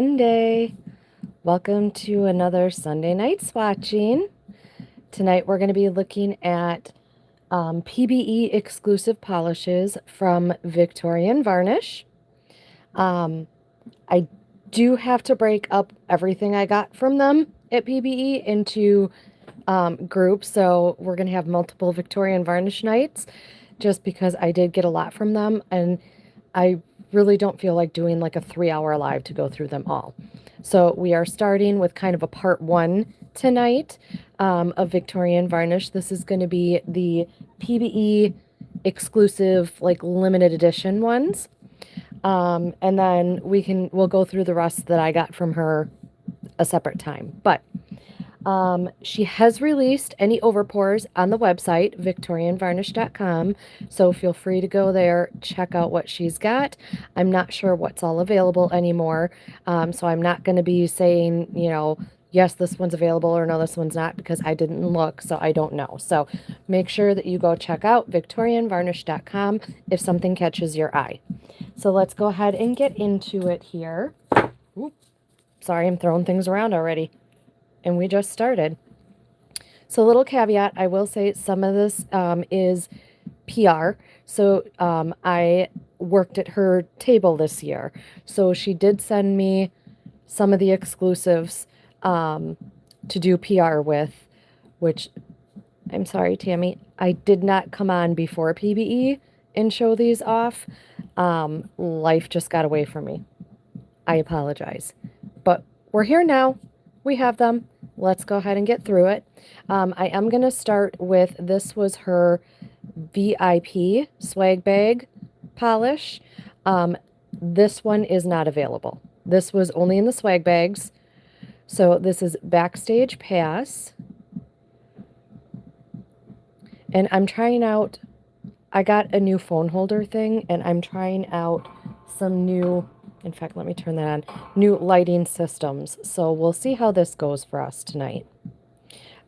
Monday. Welcome to another Sunday Night Swatching. Tonight we're going to be looking at PBE exclusive polishes from Victorian Varnish. I do have to break up everything I got from them at PBE into groups, so we're going to have multiple Victorian Varnish nights just because I did get a lot from them, and I really don't feel like doing like a 3-hour live to go through them all. So we are starting with kind of a part one tonight of Victorian Varnish. This is going to be the PBE exclusive, like limited edition ones. And then we'll go through the rest that I got from her a separate time. But she has released any overpours on the website, victorianvarnish.com. So feel free to go there, check out what she's got. I'm not sure what's all available anymore. So I'm not going to be saying, yes, this one's available or no, this one's not because I didn't look, so I don't know. So make sure that you go check out victorianvarnish.com if something catches your eye. So let's go ahead and get into it here. Oop, sorry, I'm throwing things around already. And we just started. So, little caveat, I will say some of this is PR. So, I worked at her table this year. So, she did send me some of the exclusives to do PR with, which I'm sorry, Tammy, I did not come on before PBE and show these off. Life just got away from me. I apologize. But we're here now. We have them. Let's go ahead and get through it. I am going to start with, this was her VIP swag bag polish. This one is not available. This was only in the swag bags. So this is Backstage Pass. And I'm trying out, I got a new phone holder thing, and I'm trying out some new, in fact, let me turn that on, new lighting systems. So we'll see how this goes for us tonight.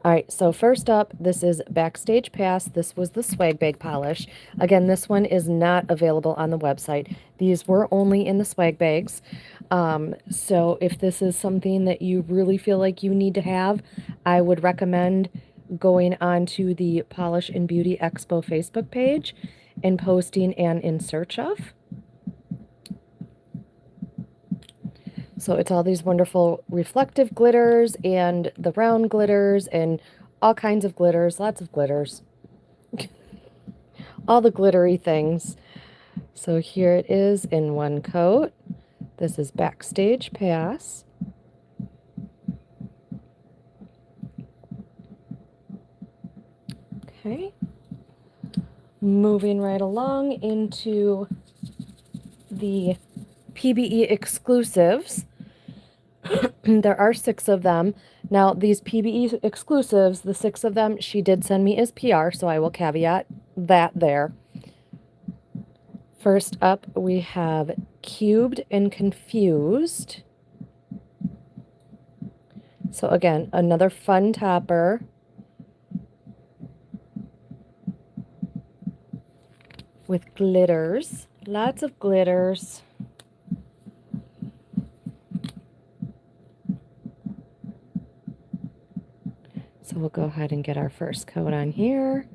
All right, so first up, this is Backstage Pass. This was the swag bag polish. Again, this one is not available on the website. These were only in the swag bags. So if this is something that you really feel like you need to have, I would recommend going on to the Polish and Beauty Expo Facebook page and posting an in search of. So it's all these wonderful reflective glitters and the round glitters and all kinds of glitters, lots of glitters, all the glittery things. So here it is in one coat. This is Backstage Pass. Okay. Moving right along into the PBE exclusives. There are 6 of them. Now, these PBE exclusives, the 6 of them, she did send me as PR, so I will caveat that there. First up, we have Cubed and Confused. So again, another fun topper. With glitters, lots of glitters. So we'll go ahead and get our first coat on here.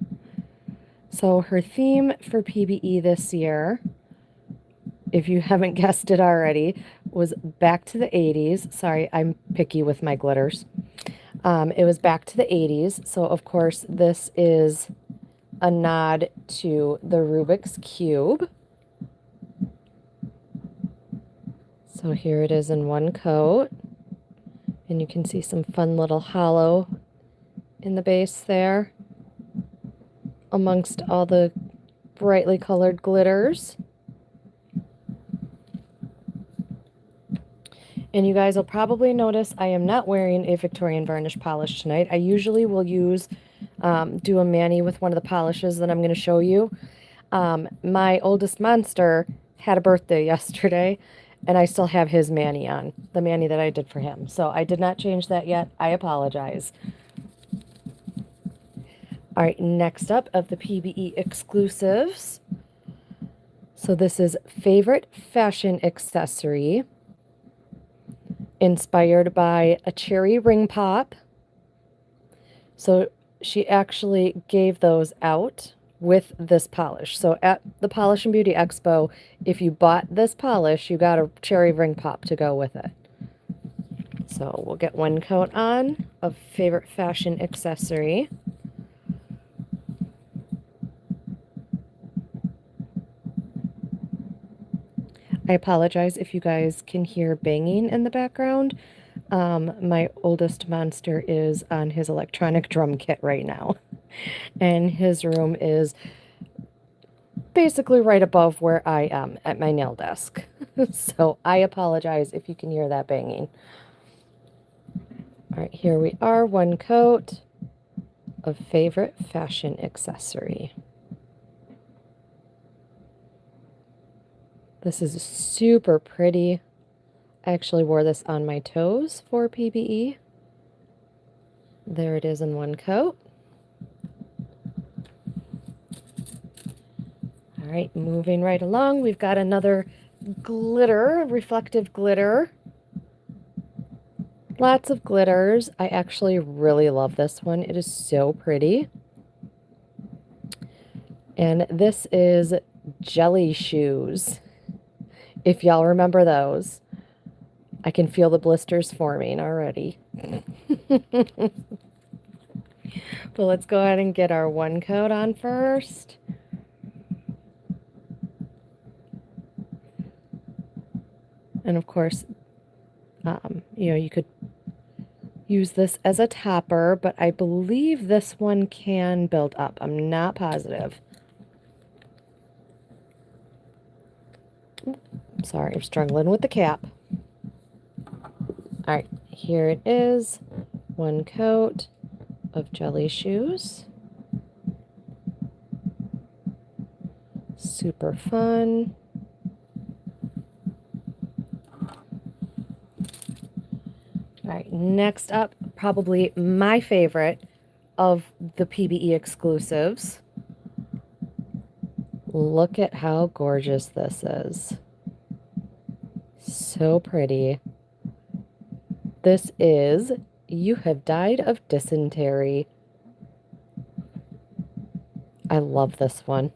So her theme for PBE this year, if you haven't guessed it already, was back to the 80s. Sorry, I'm picky with my glitters. It was back to the 80s. So of course this is a nod to the Rubik's Cube. So here it is in one coat. And you can see some fun little hollow in the base there amongst all the brightly colored glitters. And you guys will probably notice I am not wearing a Victorian Varnish polish tonight. I usually will do a mani with one of the polishes that I'm going to show you. My oldest monster had a birthday yesterday, and I still have his mani on, the mani that I did for him. So I did not change that yet. I apologize. All right, next up of the PBE exclusives. So this is Favorite Fashion Accessory. inspired by a cherry ring pop. So she actually gave those out with this polish. So at the Polish and Beauty Expo, if you bought this polish, you got a cherry ring pop to go with it. So we'll get one coat on of favorite fashion accessory. I apologize if you guys can hear banging in the background. My oldest monster is on his electronic drum kit right now. And his room is basically right above where I am at my nail desk. So I apologize if you can hear that banging. All right, here we are, one coat of favorite fashion accessory. This is super pretty. I actually wore this on my toes for PBE. There it is in one coat. All right, moving right along, we've got another glitter, reflective glitter. Lots of glitters. I actually really love this one. It is so pretty. And this is Jelly Shoes. If y'all remember those. I can feel the blisters forming already. But let's go ahead and get our one coat on first. And of course, you could use this as a topper, but I believe this one can build up. I'm not positive. Sorry, I'm struggling with the cap. All right, here it is. One coat of Jelly Shoes. Super fun. All right, next up, probably my favorite of the PBE exclusives. Look at how gorgeous this is. So pretty. This is You Have Died of Dysentery. I love this one.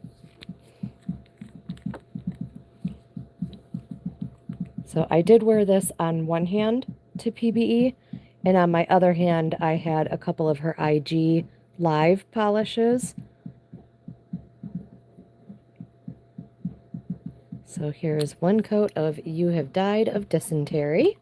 So I did wear this on one hand to PBE, and on my other hand, I had a couple of her IG live polishes. So here's one coat of You Have Died of Dysentery.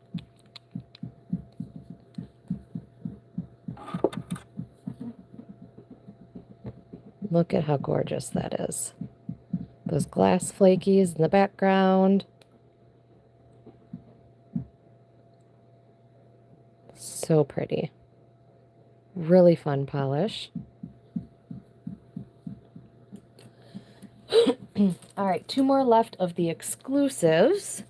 Look at how gorgeous that is. Those glass flakies in the background. So pretty. Really fun polish. All right, two more left of the exclusives.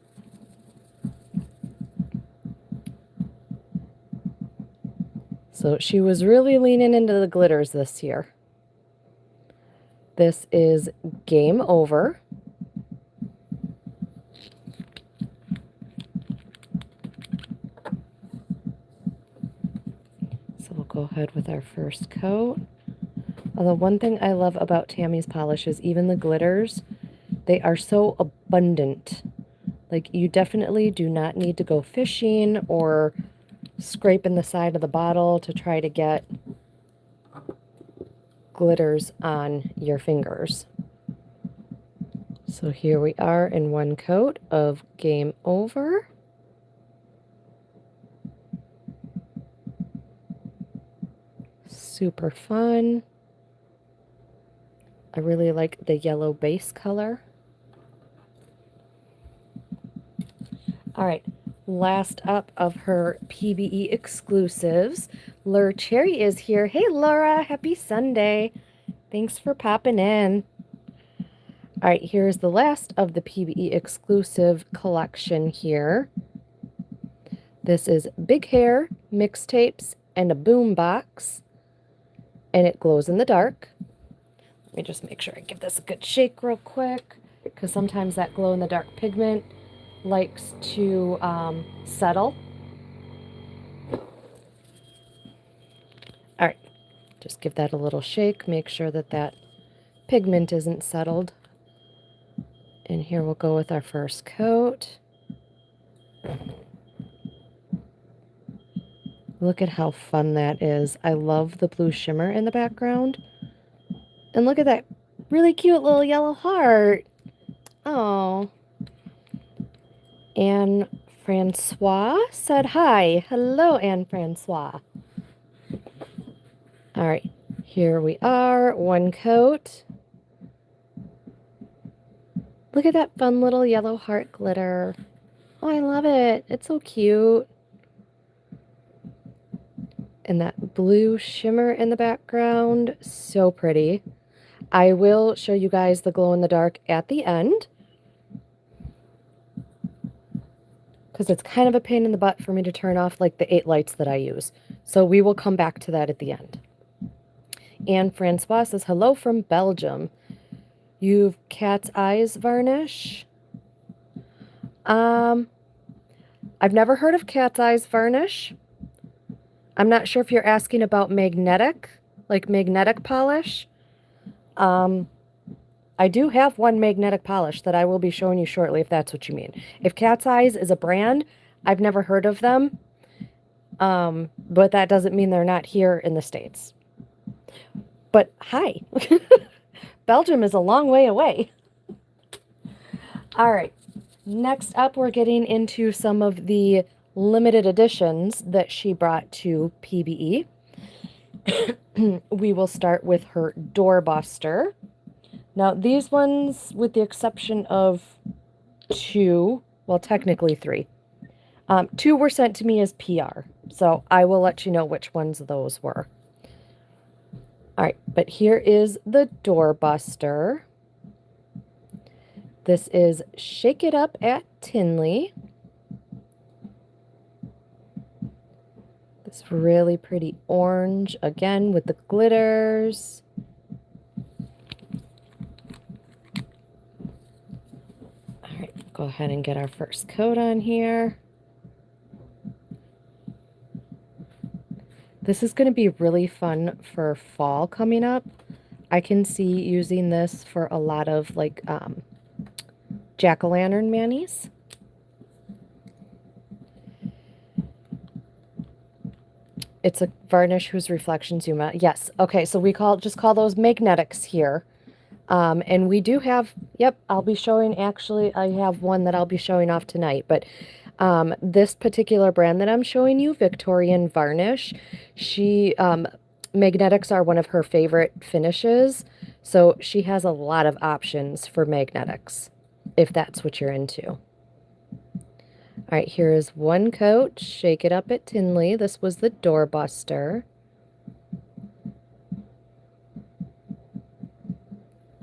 So she was really leaning into the glitters this year. This is Game Over. So we'll go ahead with our first coat. Although one thing I love about Tammy's polishes, even the glitters, they are so abundant. Like, you definitely do not need to go fishing or scraping the side of the bottle to try to get glitters on your fingers. So here we are in one coat of Game Over. Super fun. I really like the yellow base color. All right, last up of her PBE exclusives, Lure Cherry is here. Hey, Laura, happy Sunday. Thanks for popping in. All right, here's the last of the PBE exclusive collection here. This is Big Hair, Mixtapes, and a Boom Box, and it glows in the dark. Let me just make sure I give this a good shake real quick, because sometimes that glow in the dark pigment likes to settle. Just give that a little shake, make sure that that pigment isn't settled. And here we'll go with our first coat. Look at how fun that is. I love the blue shimmer in the background. And look at that really cute little yellow heart. Oh. Anne Francois said hi. Hello, Anne Francois. All right, here we are. One coat. Look at that fun little yellow heart glitter. Oh, I love it. It's so cute. And that blue shimmer in the background. So pretty. I will show you guys the glow in the dark at the end, because it's kind of a pain in the butt for me to turn off like the 8 lights that I use. So we will come back to that at the end. Anne Francois says, hello from Belgium. You've cat's eyes varnish? I've never heard of cat's eyes varnish. I'm not sure if you're asking about magnetic, like magnetic polish. I do have one magnetic polish that I will be showing you shortly, if that's what you mean. If Cat's Eyes is a brand, I've never heard of them, but that doesn't mean they're not here in the States. But hi, Belgium is a long way away. All right, next up, we're getting into some of the limited editions that she brought to PBE. We will start with her doorbuster. Now, these ones, with the exception of 2, well, technically 3, 2 were sent to me as PR, so I will let you know which ones those were. All right, but here is the doorbuster. This is Shake It Up at Tinley. This really pretty orange, again, with the glitters. All right, go ahead and get our first coat on here. This is going to be really fun for fall coming up. I can see using this for a lot of like jack-o'-lantern manis. It's a varnish whose reflection zoom out. Yes. Okay. So we just call those magnetics here. And we do have, yep, I'll be showing, actually, I have one that I'll be showing off tonight, but this particular brand that I'm showing you, Victorian Varnish, magnetics are one of her favorite finishes. So she has a lot of options for magnetics, if that's what you're into. All right, here is one coat, Shake It Up at Tinley. This was the doorbuster.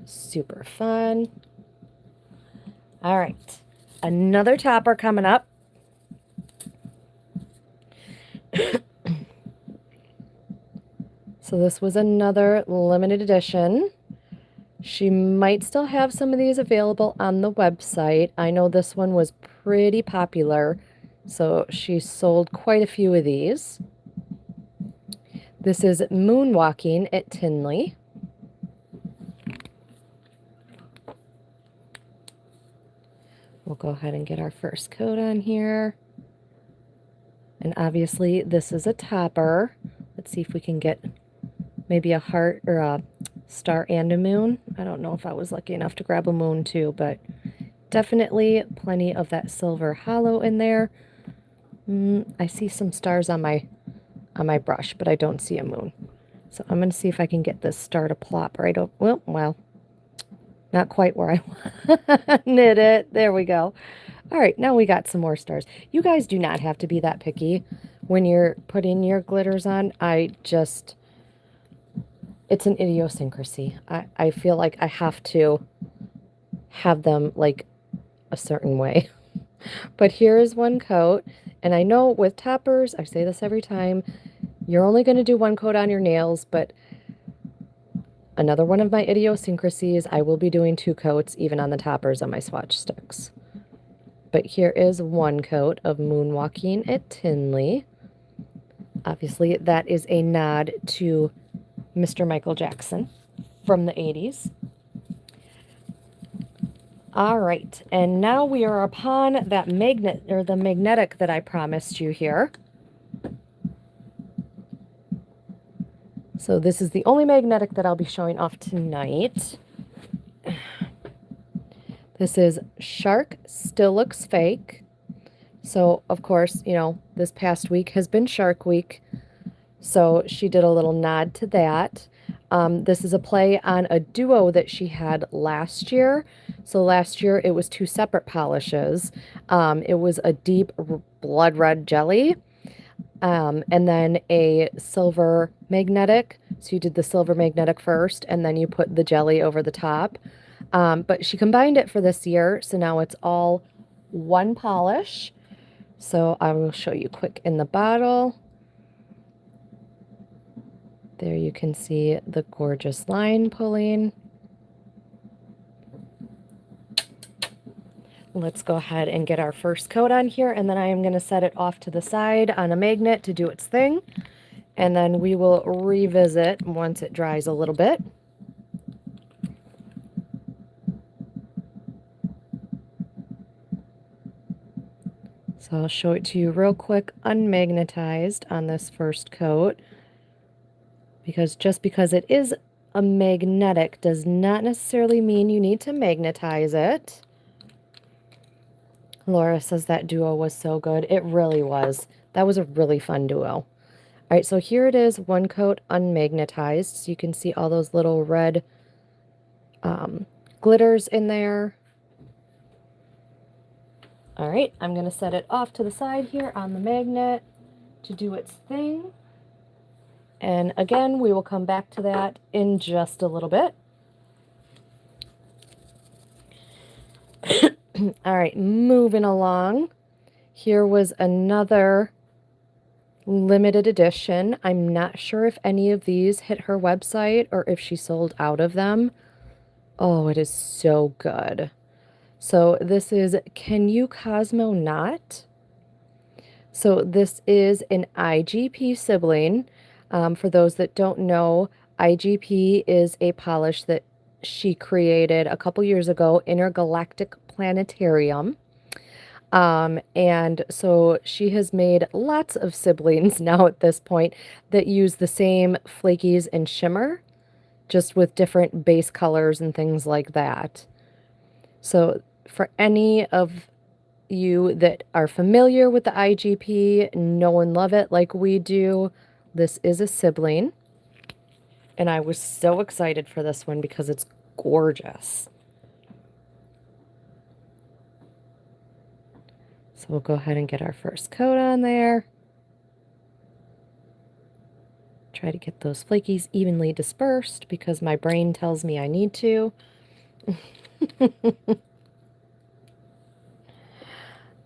Super fun. All right, another topper coming up. So this was another limited edition. She might still have some of these available on the website. I know this one was pretty popular, so she sold quite a few of these. This is Moonwalking at Tinley. We'll go ahead and get our first coat on here. And obviously this is a topper. Let's see if we can get maybe a heart or a star and a moon. I don't know if I was lucky enough to grab a moon too, but definitely plenty of that silver hollow in there. I see some stars on my brush, but I don't see a moon. So I'm going to see if I can get this star to plop right over. Well, not quite where I wanted it. There we go. All right, now we got some more stars. You guys do not have to be that picky when you're putting your glitters on. It's an idiosyncrasy. I feel like I have to have them like a certain way. But here is one coat. And I know with toppers, I say this every time, you're only going to do one coat on your nails, but another one of my idiosyncrasies, I will be doing 2 coats even on the toppers on my swatch sticks. But here is one coat of Moonwalking at Tinley. Obviously, that is a nod to Mr. Michael Jackson from the 80s. All right, and now we are upon that magnet, or the magnetic that I promised you here. So this is the only magnetic that I'll be showing off tonight. This is Shark Still Looks Fake. So, of course, you know, this past week has been Shark Week. So she did a little nod to that. This is a play on a duo that she had last year. So last year it was two separate polishes. It was a deep blood red jelly, and then a silver magnetic. So you did the silver magnetic first, and then you put the jelly over the top. But she combined it for this year, so now it's all one polish. So I will show you quick in the bottle. There you can see the gorgeous line pulling. Let's go ahead and get our first coat on here, and then I am going to set it off to the side on a magnet to do its thing. And then we will revisit once it dries a little bit. So I'll show it to you real quick, unmagnetized on this first coat. Because just because it is a magnetic does not necessarily mean you need to magnetize it. Laura says that duo was so good. It really was. That was a really fun duo. All right, so here it is, one coat unmagnetized. So you can see all those little red glitters in there. All right, I'm going to set it off to the side here on the magnet to do its thing. And again, we will come back to that in just a little bit. All right, moving along. Here was another limited edition. I'm not sure if any of these hit her website or if she sold out of them. Oh, it is so good. So this is Can You Cosmo Not? So this is an IGP sibling. For those that don't know, IGP is a polish that she created a couple years ago, Intergalactic Planetarium. And so she has made lots of siblings now at this point that use the same flakies and shimmer, just with different base colors and things like that. So for any of you that are familiar with the IGP, know and love it like we do, this is a sibling. And I was so excited for this one because it's gorgeous. So we'll go ahead and get our first coat on there. Try to get those flakies evenly dispersed because my brain tells me I need to.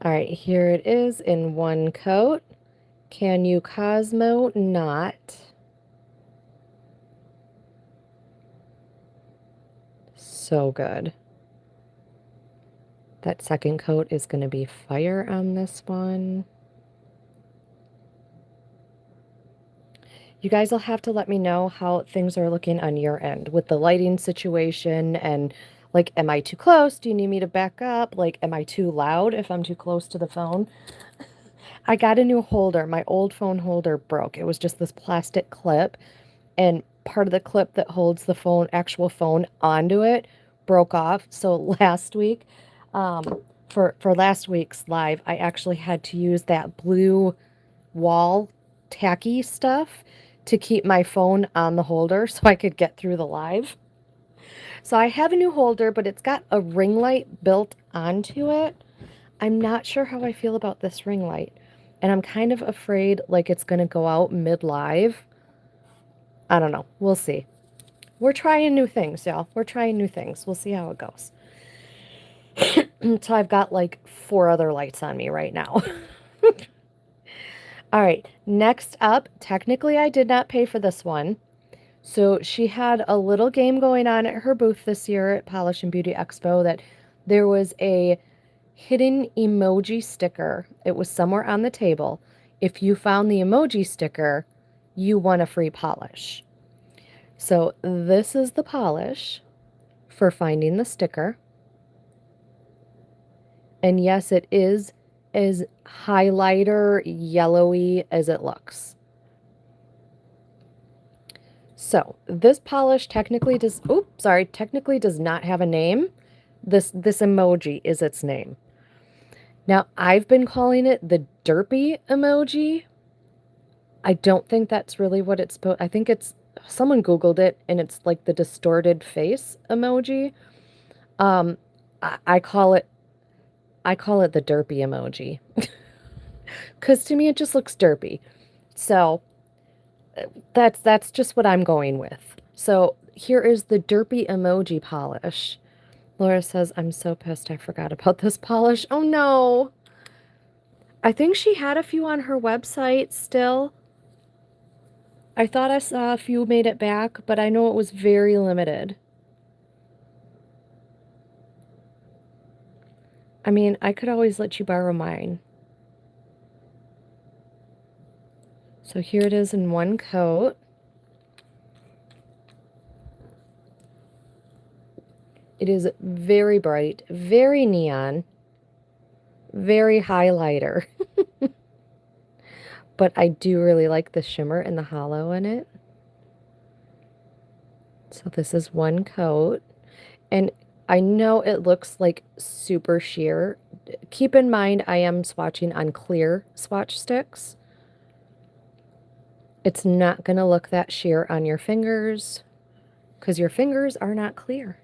All right, here it is in one coat. Can You Cosmo Not? So good. That second coat is going to be fire on this one. You guys will have to let me know how things are looking on your end with the lighting situation, and like, am I too close? Do you need me to back up? Like, am I too loud if I'm too close to the phone? I got a new holder. My old phone holder broke. It was just this plastic clip, and part of the clip that holds the phone, actual phone, onto it broke off. So last week, for last week's live, I actually had to use that blue wall tacky stuff to keep my phone on the holder so I could get through the live. So I have a new holder, but it's got a ring light built onto it. I'm not sure how I feel about this ring light, and I'm kind of afraid like it's going to go out mid-live. I don't know. We'll see. We're trying new things, y'all. We're trying new things. We'll see how it goes. So I've got like 4 other lights on me right now. All right, next up, technically I did not pay for this one. So she had a little game going on at her booth this year at Polish and Beauty Expo that there was a hidden emoji sticker. It was somewhere on the table. If you found the emoji sticker, you won a free polish. So this is the polish for finding the sticker. And yes, it is as highlighter yellowy as it looks. So this polish technically does, technically does not have a name. This emoji is its name. Now, I've been calling it the derpy emoji. I don't think that's really what it's supposed. I think it's someone Googled it and it's like the distorted face emoji. Um, I call it the derpy emoji because to me it just looks derpy. So that's just what I'm going with. So here is the derpy emoji polish. Laura says, I'm so pissed I forgot about this polish. Oh no. I think she had a few on her website still. I thought I saw a few made it back, but I know it was very limited. I mean, I could always let you borrow mine. So here it is in one coat. It is very bright, very neon, very highlighter. But I do really like the shimmer and the hollow in it. So this is one coat. And I know it looks like super sheer. Keep in mind, I am swatching on clear swatch sticks. It's not going to look that sheer on your fingers because your fingers are not clear.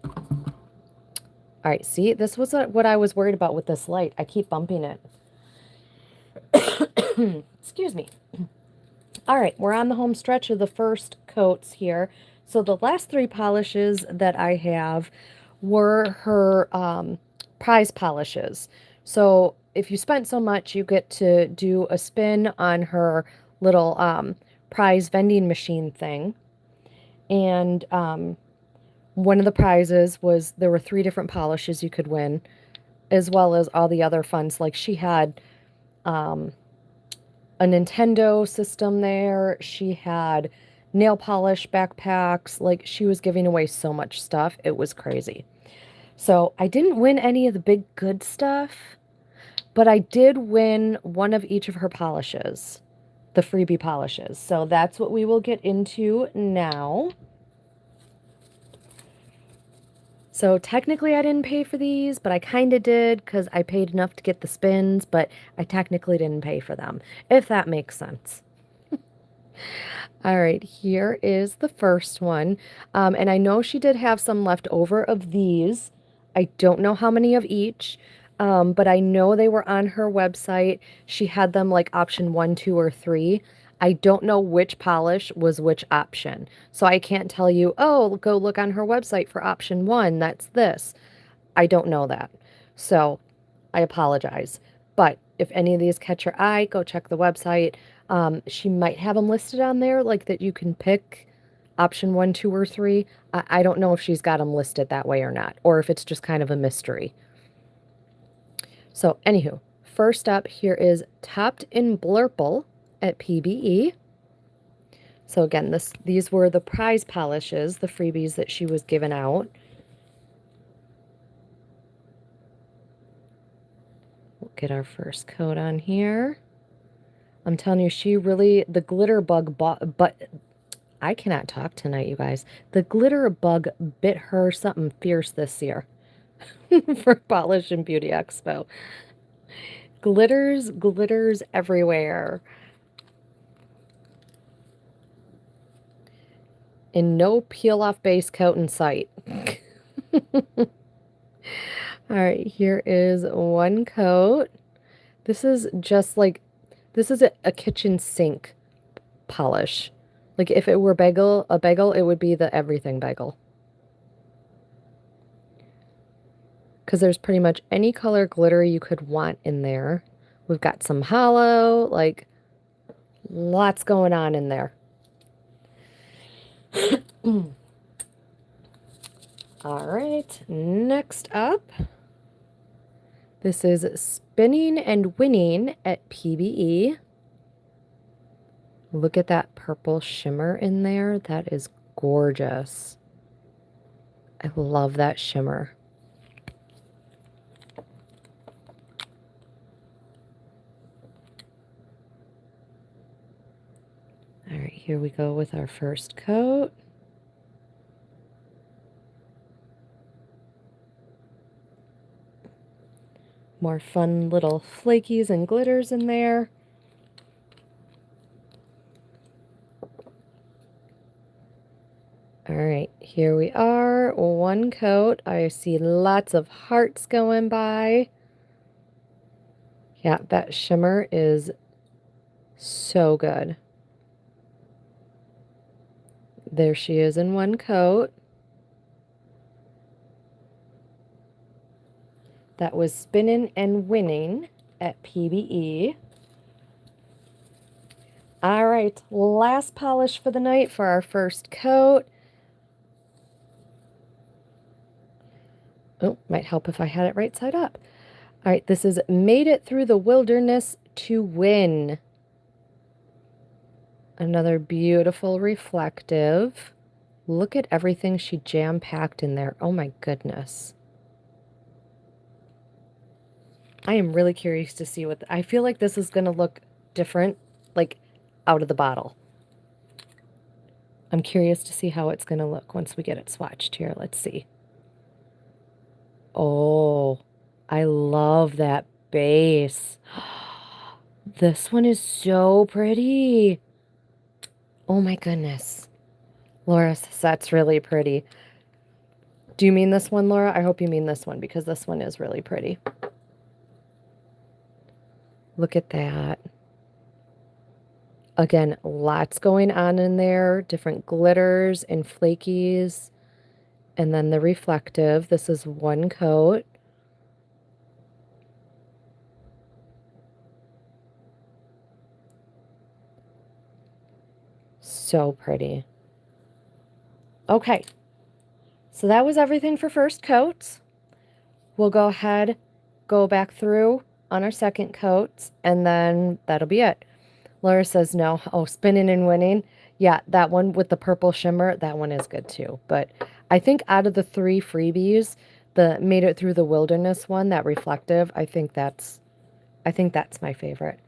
All right, see, this was what I was worried about with this light. I keep bumping it. Excuse me. All right, we're on the home stretch of the first coats here. So the last three polishes that I have were her prize polishes. So if you spent so much, you get to do a spin on her little prize vending machine thing. And one of the prizes was there were 3 different polishes you could win, as well as all the other funds. Like she had a Nintendo system there. She had nail polish backpacks. Like she was giving away so much stuff. It was crazy. So I didn't win any of the big good stuff, but I did win one of each of her polishes, the freebie polishes. So that's what we will get into now. So technically I didn't pay for these, but I kind of did because I paid enough to get the spins, but I technically didn't pay for them, if that makes sense. All right, here is the first one. And I know she did have some left over of these. I don't know how many of each, but I know they were on her website. She had them like option 1, 2, or 3. I don't know which polish was which option. So I can't tell you, oh, go look on her website for option 1. That's this. I don't know that. So I apologize. But if any of these catch your eye, go check the website. She might have them listed on there, like that you can pick option 1, 2, or 3. I don't know if she's got them listed that way or not, or if it's just kind of a mystery. So anywho, first up here is Topped in Blurple at PBE. So again, these were the prize polishes, the freebies that she was giving out. We'll get our first coat on here. I'm telling you, she really, the glitter bug but I cannot talk tonight, you guys. The glitter bug bit her something fierce this year for Polish and Beauty Expo. Glitters everywhere. And no peel-off base coat in sight. All right, here is one coat. This is just like, this is a kitchen sink polish. Like if it were a bagel, it would be the everything bagel. Because there's pretty much any color glitter you could want in there. We've got some hollow, like lots going on in there. All right, next up, this is Spinning and Winning at PBE. Look at that purple shimmer in there. That is gorgeous. I love that shimmer. All right, here we go with our first coat. More fun little flakies and glitters in there. All right, here we are, one coat. I see lots of hearts going by. Yeah, that shimmer is so good. There she is in one coat. That was Spinning and Winning at PBE. All right, last polish for the night for our first coat. Oh, might help if I had it right side up. All right, this is Made It Through the Wilderness to Win. Another beautiful reflective. Look at everything she jam-packed in there. Oh my goodness. I am really curious to see what... I feel like this is going to look different, like out of the bottle. I'm curious to see how it's going to look once we get it swatched here. Let's see. Oh, I love that base. This one is so pretty. Oh my goodness. Laura says that's really pretty. Do you mean this one, Laura? I hope you mean this one because this one is really pretty. Look at that. Again, lots going on in there. Different glitters and flakies. And then the reflective. This is one coat. So pretty. Okay. So that was everything for first coats. We'll go ahead, go back through on our second coats, and then that'll be it. Laura says no. Oh, Spinning and Winning. Yeah, that one with the purple shimmer, that one is good too. But I think out of the 3 freebies, the Made It Through the Wilderness one, that reflective, I think that's my favorite.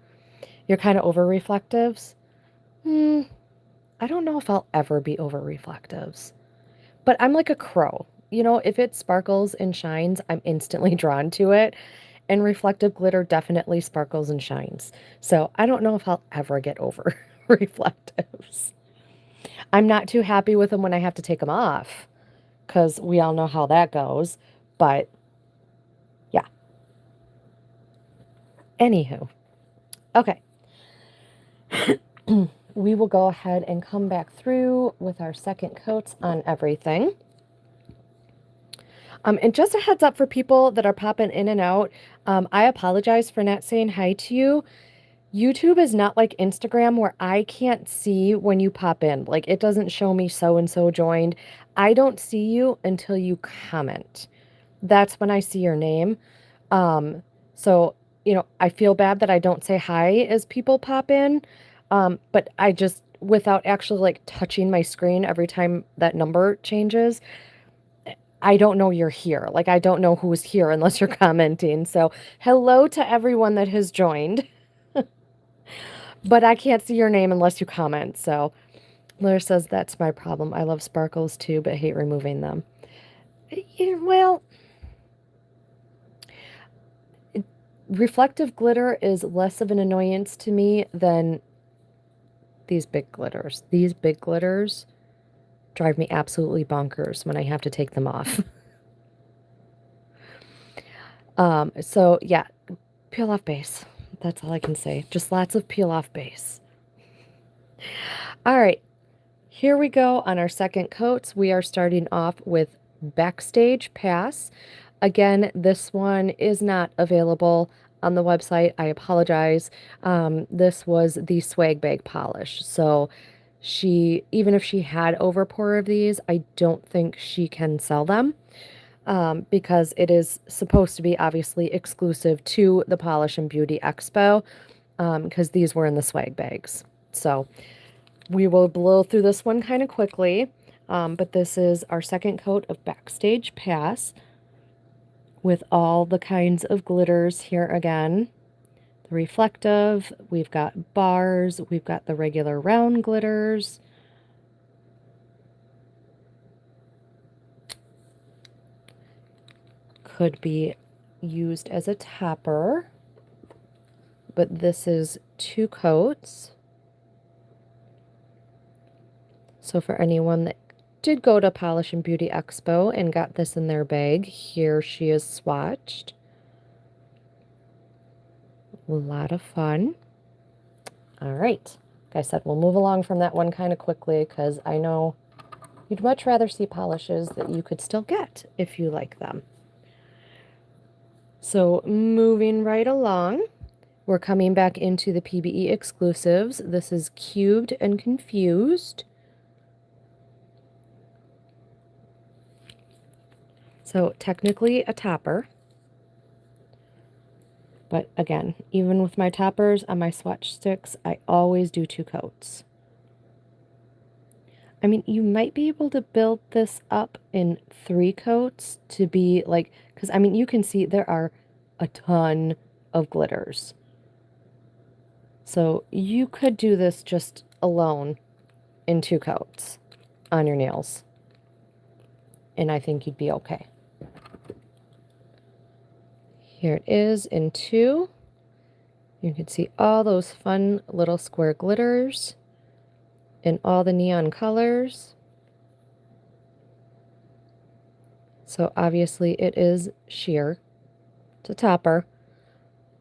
You're kind of over reflectives? I don't know if I'll ever be over reflectives. But I'm like a crow. You know, if it sparkles and shines, I'm instantly drawn to it. And reflective glitter definitely sparkles and shines. So I don't know if I'll ever get over reflectives. I'm not too happy with them when I have to take them off, because we all know how that goes. But yeah. Anywho. Okay. We will go ahead and come back through with our second coats on everything. And just a heads up for people that are popping in and out, I apologize for not saying hi to you. YouTube is not like Instagram where I can't see when you pop in. Like, it doesn't show me so-and-so joined. I don't see you until you comment. That's when I see your name. So, you know, I feel bad that I don't say hi as people pop in. But I just, without actually like touching my screen every time that number changes, I don't know you're here. Like, I don't know who's here unless you're commenting. So hello to everyone that has joined. But I can't see your name unless you comment. So Laura says that's my problem. I love sparkles too, but hate removing them. Well, reflective glitter is less of an annoyance to me than these big glitters. These big glitters drive me absolutely bonkers when I have to take them off. So yeah, peel off base. That's all I can say. Just lots of peel off base. All right, here we go on our second coats. We are starting off with Backstage Pass. Again, this one is not available on the website. I apologize. This was the swag bag polish. So even if she had over pour of these, I don't think she can sell them. Because it is supposed to be obviously exclusive to the Polish and Beauty Expo, because these were in the swag bags. So we will blow through this one kind of quickly, but this is our second coat of Backstage Pass with all the kinds of glitters here again. The reflective, we've got bars, we've got the regular round glitters. Could be used as a topper, but this is 2 coats. So for anyone that did go to Polish and Beauty Expo and got this in their bag, here she is swatched. A lot of fun. All right. Like I said, we'll move along from that one kind of quickly because I know you'd much rather see polishes that you could still get if you like them. So moving right along, we're coming back into the PBE exclusives. This is Cubed and Confused. So technically a topper. But again, even with my toppers on my swatch sticks, I always do 2 coats. I mean, you might be able to build this up in 3 coats to be like, because I mean, you can see there are a ton of glitters. So you could do this just alone in 2 coats on your nails. And I think you'd be okay. Here it is in 2. You can see all those fun little square glitters in all the neon colors. So obviously it is sheer. It's a topper.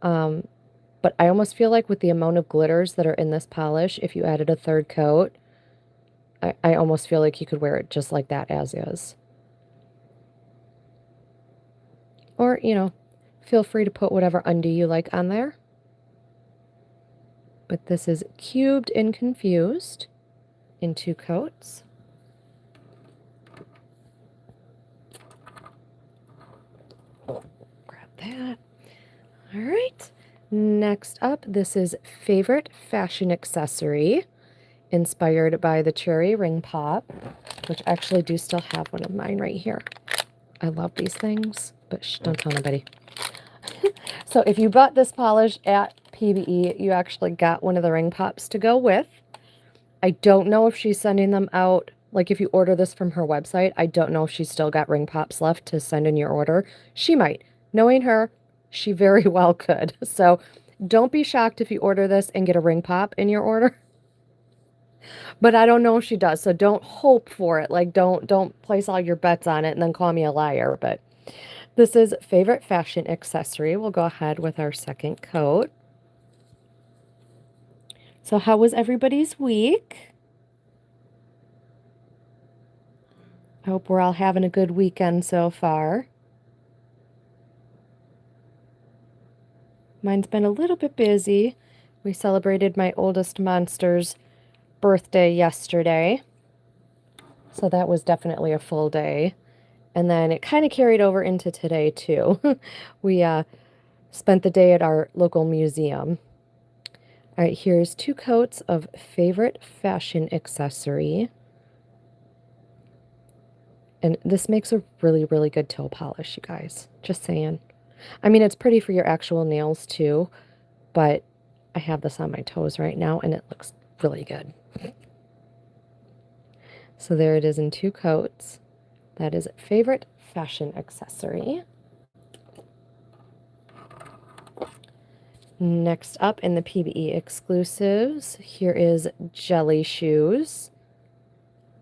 But I almost feel like with the amount of glitters that are in this polish, if you added a 3rd coat, I almost feel like you could wear it just like that as is. Or, you know, feel free to put whatever undie you like on there. But this is Cubed and Confused in 2 coats. Grab that. All right. Next up, this is Favorite Fashion Accessory, inspired by the Cherry Ring Pop, which I actually do still have one of mine right here. I love these things, but shh, don't tell nobody. So if you bought this polish at PBE, you actually got one of the ring pops to go with. I don't know if she's sending them out, like if you order this from her website, I don't know if she's still got ring pops left to send in your order. She might. Knowing her, she very well could. So don't be shocked if you order this and get a ring pop in your order. But I don't know if she does, so don't hope for it. Like don't place all your bets on it and then call me a liar. But this is Favorite Fashion Accessory. We'll go ahead with our 2nd coat. So how was everybody's week? I hope we're all having a good weekend so far. Mine's been a little bit busy. We celebrated my oldest monster's birthday yesterday. So that was definitely a full day. And then it kind of carried over into today too. We spent the day at our local museum. All right, here's 2 coats of Favorite Fashion Accessory. And this makes a really, really good toe polish, you guys. Just saying. I mean, it's pretty for your actual nails too, but I have this on my toes right now and it looks really good. So there it is in 2 coats. That is Favorite Fashion Accessory. Next up in the PBE exclusives, here is Jelly Shoes.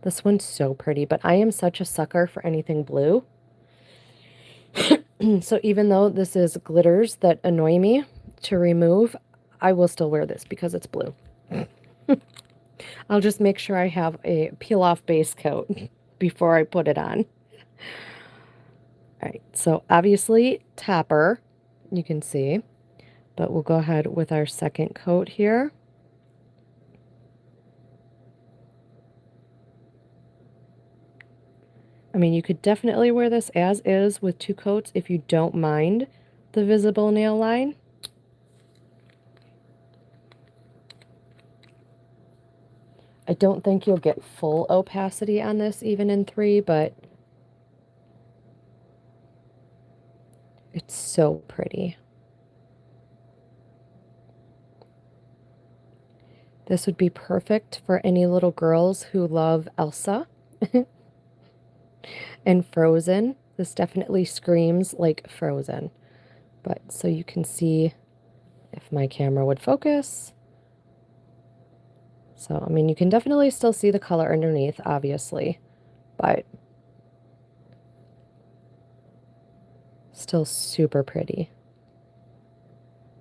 This one's so pretty, but I am such a sucker for anything blue. So even though this is glitters that annoy me to remove, I will still wear this because it's blue. I'll just make sure I have a peel-off base coat before I put it on. All right, so obviously topper, you can see, but we'll go ahead with our 2nd coat here. I mean, you could definitely wear this as is with 2 coats if you don't mind the visible nail line. I don't think you'll get full opacity on this even in 3, but it's so pretty. This would be perfect for any little girls who love Elsa and Frozen. This definitely screams like Frozen. But so you can see if my camera would focus. So, I mean, you can definitely still see the color underneath, obviously, but still super pretty.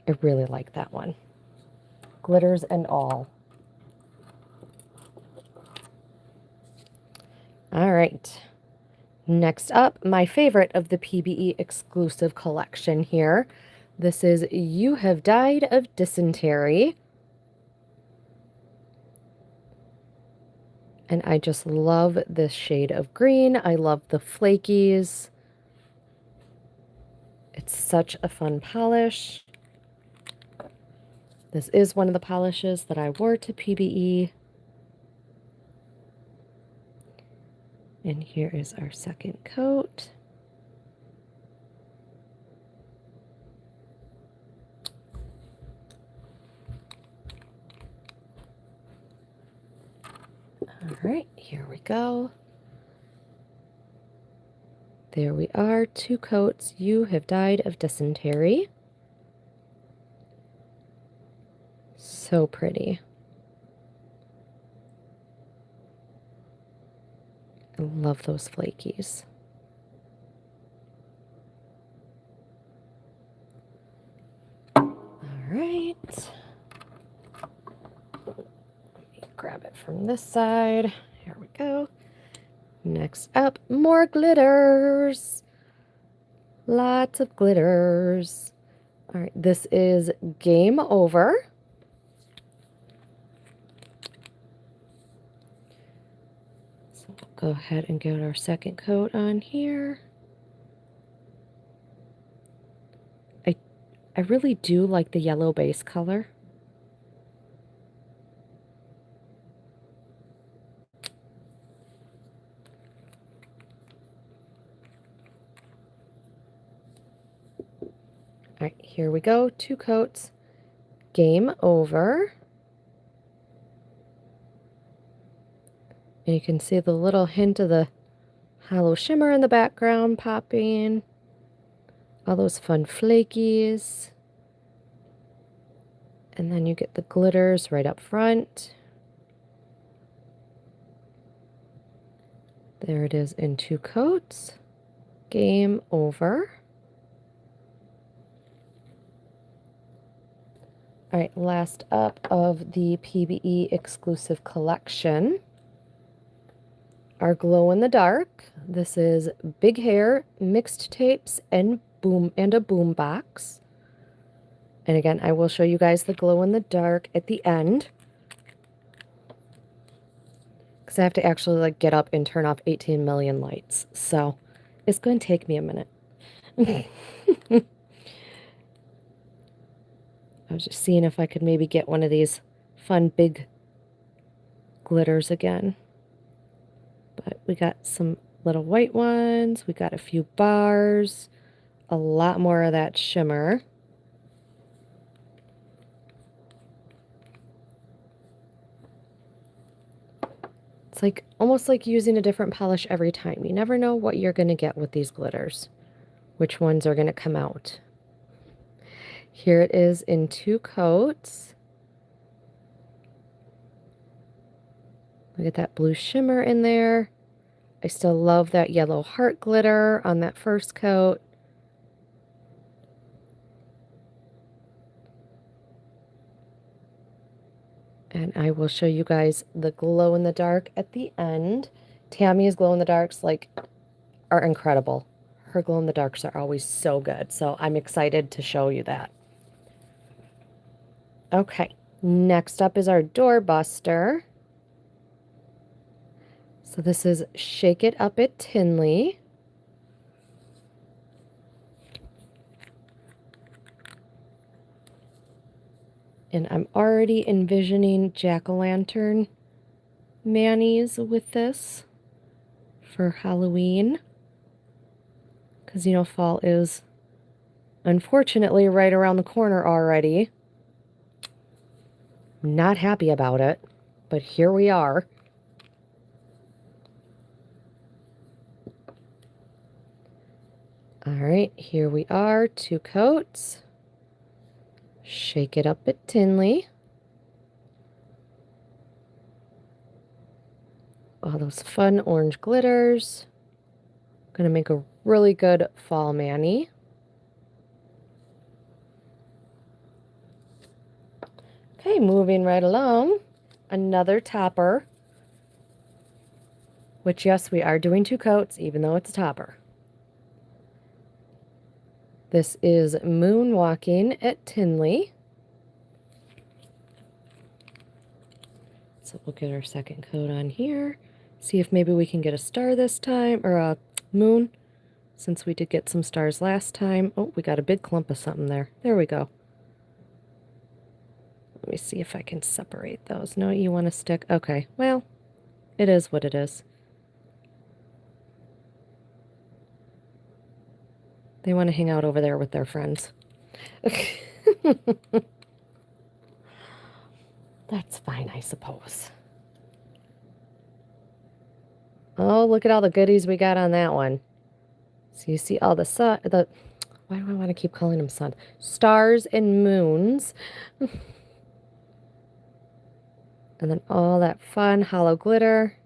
I really like that one. Glitters and all. All right. Next up, my favorite of the PBE exclusive collection here. This is You Have Died of Dysentery. And I just love this shade of green. I love the flakies. It's such a fun polish. This is one of the polishes that I wore to PBE. And here is our second coat. All right, here we go. There we are, 2 coats. You Have Died of Dysentery. So pretty. I love those flakies. All right. Let me grab it from this side. Here we go. Next up, more glitters. Lots of glitters. All right, this is Game Over. So we'll go ahead and get our second coat on here. I really do like the yellow base color. All right, here we go. 2 coats. Game Over. And you can see the little hint of the hollow shimmer in the background popping. All those fun flakies. And then you get the glitters right up front. There it is in 2 coats. Game Over. All right, last up of the PBE exclusive collection, our Glow in the Dark. This is Big Hair, Mixed Tapes, and a boom box. And again, I will show you guys the Glow in the Dark at the end, because I have to actually like get up and turn off 18 million lights. So it's going to take me a minute. I was just seeing if I could maybe get one of these fun big glitters again. But we got some little white ones. We got a few bars. A lot more of that shimmer. It's like almost like using a different polish every time. You never know what you're going to get with these glitters. Which ones are going to come out. Here it is in 2 coats. Look at that blue shimmer in there. I still love that yellow heart glitter on that first coat. And I will show you guys the glow in the dark at the end. Tammy's glow in the darks are incredible. Her glow in the darks are always so good. So I'm excited to show you that. Okay, next up is our doorbuster. So this is Shake It Up at Tinley. And I'm already envisioning jack-o'-lantern manis with this for Halloween. Because, you know, fall is unfortunately right around the corner already. Not happy about it, but here we are. All right, here we are, 2 coats. Shake it up at Tinley. All those fun orange glitters. Gonna make a really good fall mani. Okay, moving right along. Another topper. Which, yes, we are doing 2 coats, even though it's a topper. This is Moonwalking at Tinley. So we'll get our second coat on here. See if maybe we can get a star this time, or a moon, since we did get some stars last time. Oh, we got a big clump of something there. There we go. Let me see if I can separate those. No, you want to stick? Okay, well, it is what it is. They want to hang out over there with their friends. That's fine, I suppose. Oh, look at all the goodies we got on that one. So you see all the why do I want to keep calling them sun? Stars and moons. And then all that fun hollow glitter.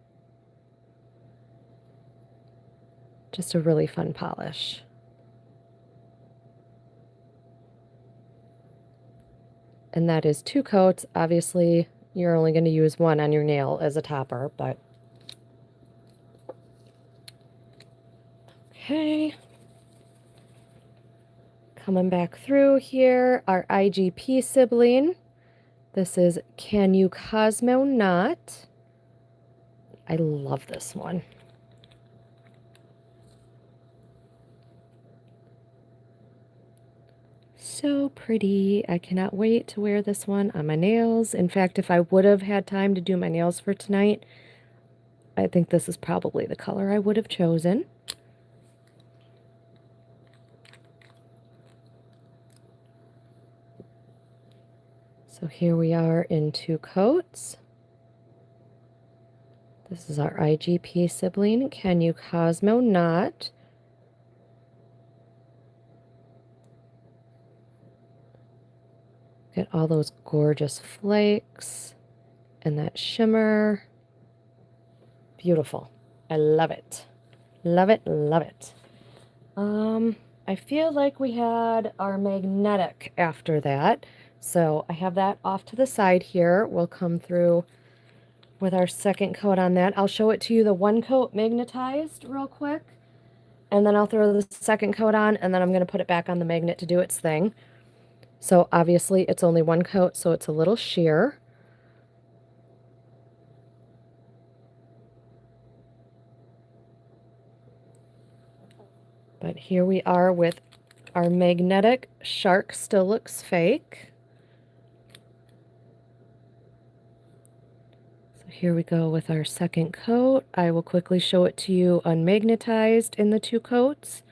Just a really fun polish. And that is 2 coats. Obviously, you're only going to use 1 on your nail as a topper, but okay. Coming back through here, our IGP sibling. This is Can You Cosmo Not? I love this one. So pretty. I cannot wait to wear this one on my nails. In fact, if I would have had time to do my nails for tonight, I think this is probably the color I would have chosen. So here we are in 2 coats. This is our IGP sibling, Can You Cosmo Not? Get all those gorgeous flakes and that shimmer. Beautiful. I love it. Love it, love it. I feel like we had our magnetic after that. So I have that off to the side here. We'll come through with our second coat on that. I'll show it to you, the 1 coat magnetized real quick. And then I'll throw the second coat on, and then I'm going to put it back on the magnet to do its thing. So obviously it's only 1 coat, so it's a little sheer. But here we are with our magnetic shark still looks fake. So here we go with our second coat. I will quickly show it to you unmagnetized in the 2 coats.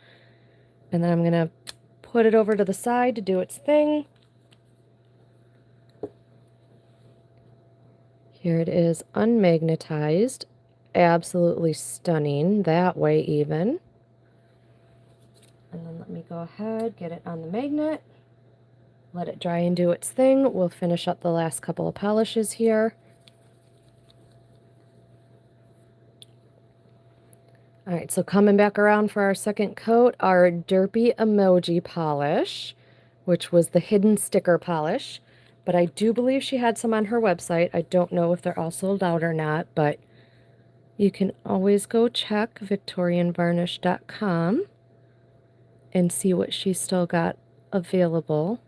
And then I'm going to put it over to the side to do its thing. Here it is unmagnetized. Absolutely stunning that way even. And then let me go ahead, get it on the magnet, let it dry and do its thing. We'll finish up the last couple of polishes here. All right, so coming back around for our second coat, our Derpy Emoji polish, which was the hidden sticker polish. But I do believe she had some on her website. I don't know if they're all sold out or not, but you can always go check victorianvarnish.com and see what she's still got available.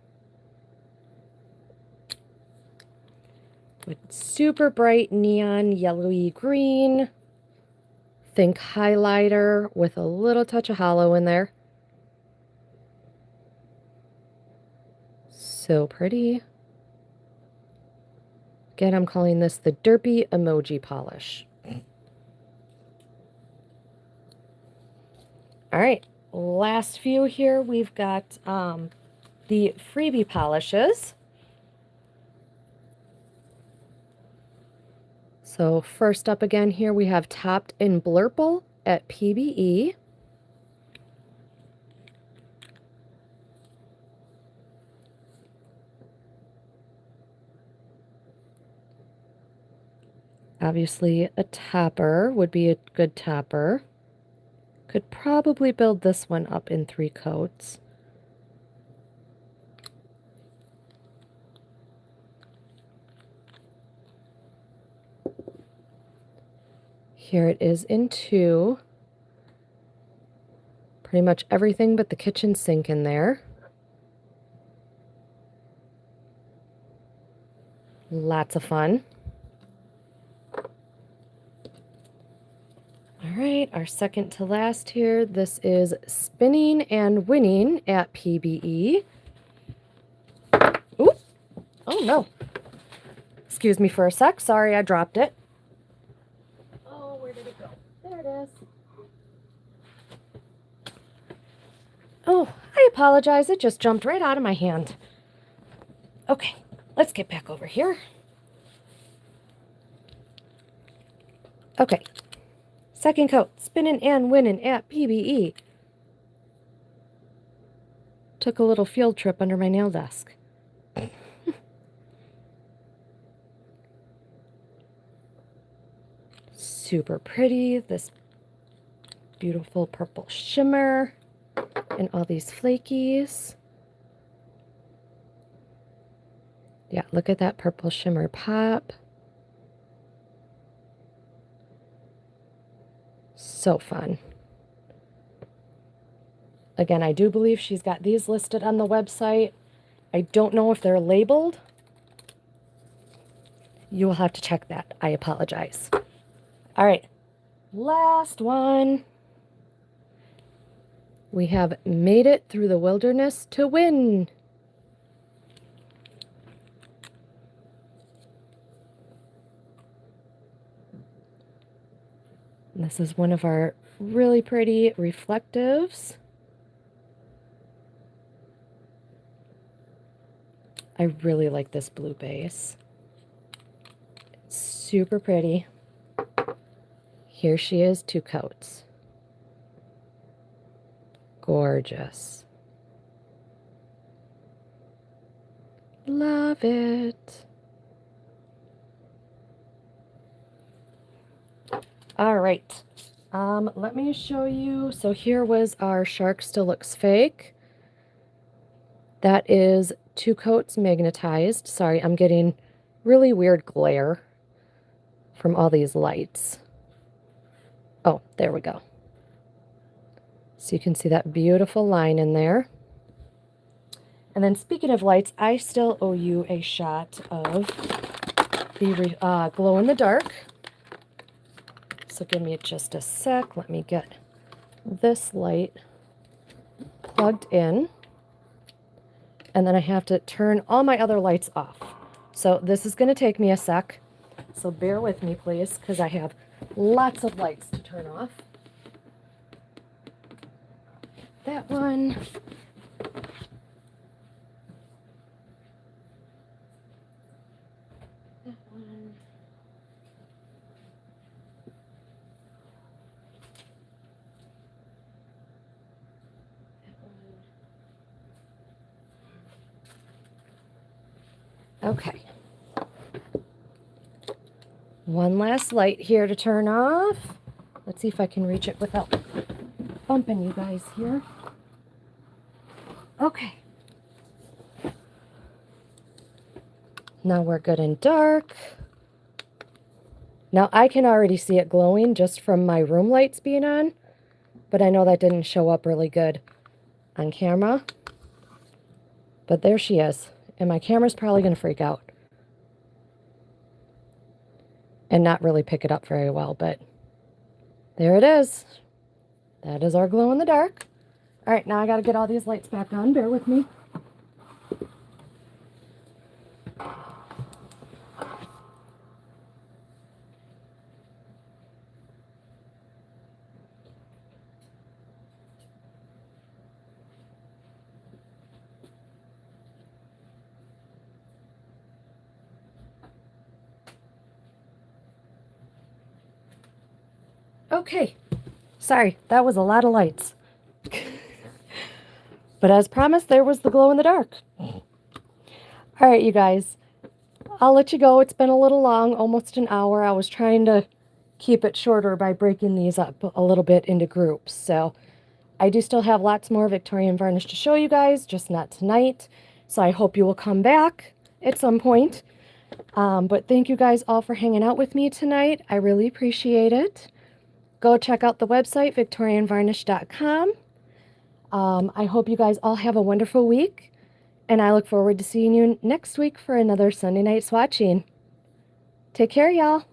With super bright neon yellowy green. Think highlighter with a little touch of hollow in there. So pretty. Again, I'm calling this the Derpy Emoji Polish. All right, last few here, we've got the freebie polishes. So first up again here, we have Topped in Blurple at PBE. Obviously, a topper would be a good topper. Could probably build this one up in 3 coats. Here it is in 2. Pretty much everything but the kitchen sink in there. Lots of fun. All right, our second to last here. This is Spinning and Winning at PBE. Ooh, oh no. Excuse me for a sec. Sorry, I dropped it. Oh, where did it go? There it is. Oh, I apologize. It just jumped right out of my hand. Okay, let's get back over here. Okay, second coat, Spinning and Winning at PBE. Took a little field trip under my nail desk. Super pretty, this beautiful purple shimmer and all these flakies. Yeah, look at that purple shimmer pop. So fun. Again, I do believe she's got these listed on the website. I don't know if they're labeled. You will have to check that. I apologize. All right, last one. We have Made It Through the Wilderness to Win. This is one of our really pretty reflectives. I really like this blue base. It's super pretty. Here she is, 2 coats. Gorgeous. Love it. All right. Let me show you. So here was our Shark Still Looks Fake. That is 2 coats magnetized. Sorry, I'm getting really weird glare from all these lights. Oh, there we go. So you can see that beautiful line in there. And then speaking of lights, I still owe you a shot of the glow-in-the-dark. So give me just a sec. Let me get this light plugged in. And then I have to turn all my other lights off. So this is going to take me a sec. So bear with me, please, because I have lots of lights to turn off. That one. That one. Okay. One last light here to turn off. Let's see if I can reach it without bumping you guys here. Okay. Now we're good and dark. Now I can already see it glowing just from my room lights being on, but I know that didn't show up really good on camera. But there she is. And my camera's probably going to freak out and not really pick it up very well, but there it is. That is our glow in the dark. All right, now I got to get all these lights back on. Bear with me. Okay, sorry, that was a lot of lights. But as promised, there was the glow in the dark. All right, you guys, I'll let you go. It's been a little long, almost an hour. I was trying to keep it shorter by breaking these up a little bit into groups. So I do still have lots more Victorian varnish to show you guys, just not tonight. So I hope you will come back at some point. But thank you guys all for hanging out with me tonight. I really appreciate it. Go check out the website, victorianvarnish.com. I hope you guys all have a wonderful week, and I look forward to seeing you next week for another Sunday Night Swatching. Take care, y'all.